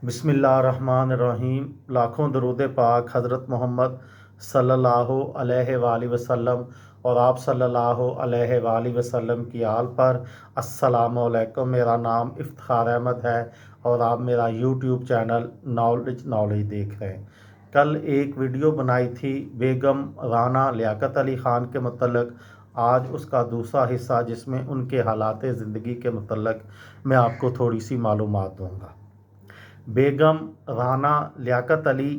بسم اللہ الرحمن الرحیم۔ لاکھوں درود پاک حضرت محمد صلی اللہ علیہ وآلہ وسلم اور آپ صلی اللہ علیہ وآلہ وسلم کی آل پر۔ السلام علیکم، میرا نام افتخار احمد ہے اور آپ میرا یوٹیوب چینل نالج دیکھ رہے ہیں۔ کل ایک ویڈیو بنائی تھی بیگم رانا لیاقت علی خان کے متعلق، آج اس کا دوسرا حصہ جس میں ان کے حالات زندگی کے متعلق میں آپ کو تھوڑی سی معلومات دوں گا۔ بیگم رانا لیاقت علی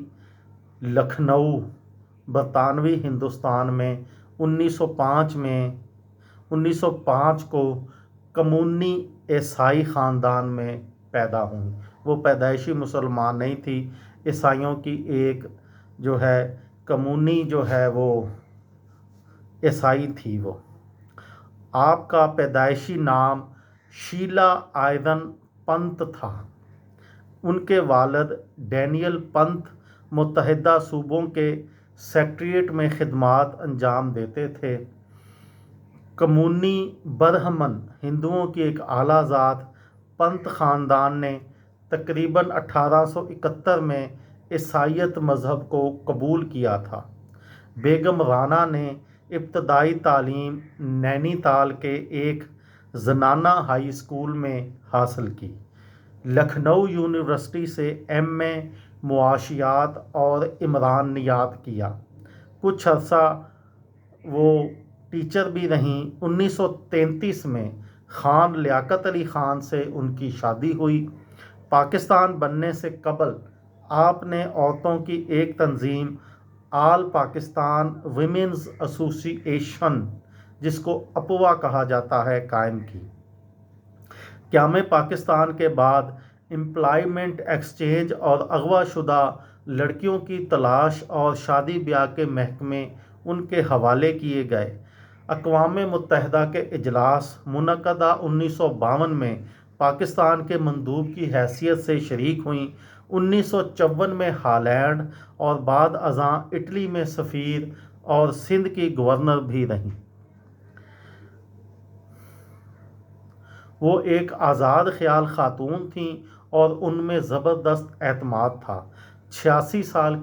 لکھنؤ برطانوی ہندوستان میں 1905 کو کمونی عیسائی خاندان میں پیدا ہوئی۔ وہ پیدائشی مسلمان نہیں تھی، عیسائیوں کی ایک جو ہے کمونی جو ہے وہ عیسائی تھی۔ وہ آپ کا پیدائشی نام شیلا آئرن پنت تھا۔ ان کے والد ڈینیل پنت متحدہ صوبوں کے سیکریٹریٹ میں خدمات انجام دیتے تھے۔ کمونی برہمن ہندوؤں کی ایک اعلیٰ ذات پنت خاندان نے تقریباً 1871 میں عیسائیت مذہب کو قبول کیا تھا۔ بیگم رانا نے ابتدائی تعلیم نینی تال کے ایک زنانہ ہائی اسکول میں حاصل کی۔ لکھنؤ یونیورسٹی سے ایم اے معاشیات اور عمرانیات کیا۔ کچھ عرصہ وہ ٹیچر بھی رہیں۔ 1933 میں خان لیاقت علی خان سے ان کی شادی ہوئی۔ پاکستان بننے سے قبل آپ نے عورتوں کی ایک تنظیم آل پاکستان ویمنز ایسوسی ایشن، جس کو اپوا کہا جاتا ہے، قائم کی۔ قیام پاکستان کے بعد امپلائمنٹ ایکسچینج اور اغوا شدہ لڑکیوں کی تلاش اور شادی بیاہ کے محکمے ان کے حوالے کیے گئے۔ اقوام متحدہ کے اجلاس منعقدہ 1952 میں پاکستان کے مندوب کی حیثیت سے شریک ہوئیں۔ 1954 میں ہالینڈ اور بعد ازاں اٹلی میں سفیر اور سندھ کی گورنر بھی رہیں۔ وہ ایک آزاد خیال خاتون تھیں اور ان میں زبردست اعتماد تھا۔ 86 سال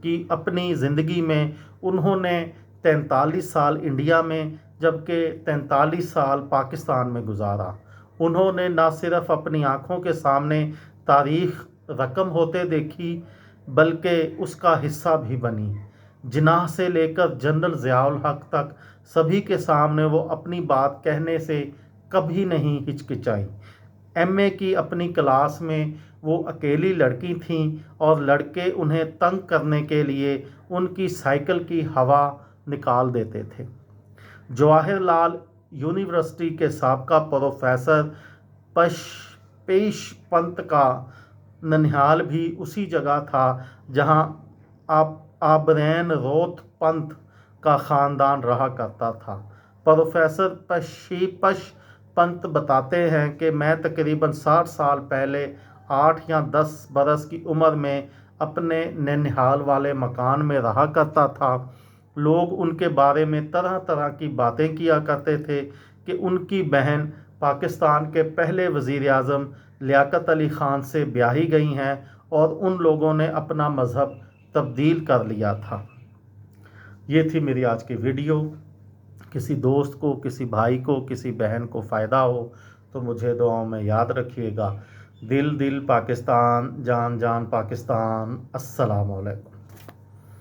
کی اپنی زندگی میں انہوں نے 43 سال انڈیا میں جبکہ 43 سال پاکستان میں گزارا۔ انہوں نے نہ صرف اپنی آنکھوں کے سامنے تاریخ رقم ہوتے دیکھی بلکہ اس کا حصہ بھی بنی۔ جناح سے لے کر جنرل ضیاء الحق تک سبھی کے سامنے وہ اپنی بات کہنے سے کبھی نہیں ہچکچائیں۔ ایم اے کی اپنی کلاس میں وہ اکیلی لڑکی تھیں اور لڑکے انہیں تنگ کرنے کے لیے ان کی سائیکل کی ہوا نکال دیتے تھے۔ جواہر لال یونیورسٹی کے سابقہ پروفیسر پیش پنت کا ننھیال بھی اسی جگہ تھا جہاں آبرین روتھ پنت کا خاندان رہا کرتا تھا۔ پروفیسر پش پنت بتاتے ہیں کہ میں تقریباً 60 سال پہلے 8 یا 10 برس کی عمر میں اپنے ننھیال والے مکان میں رہا کرتا تھا۔ لوگ ان کے بارے میں طرح طرح کی باتیں کیا کرتے تھے کہ ان کی بہن پاکستان کے پہلے وزیر اعظم لیاقت علی خان سے بیاہی گئی ہیں اور ان لوگوں نے اپنا مذہب تبدیل کر لیا تھا۔ یہ تھی میری آج کی ویڈیو۔ کسی دوست کو، کسی بھائی کو، کسی بہن کو فائدہ ہو تو مجھے دعاؤں میں یاد رکھیے گا۔ دل دل پاکستان، جان جان پاکستان۔ السلام علیکم۔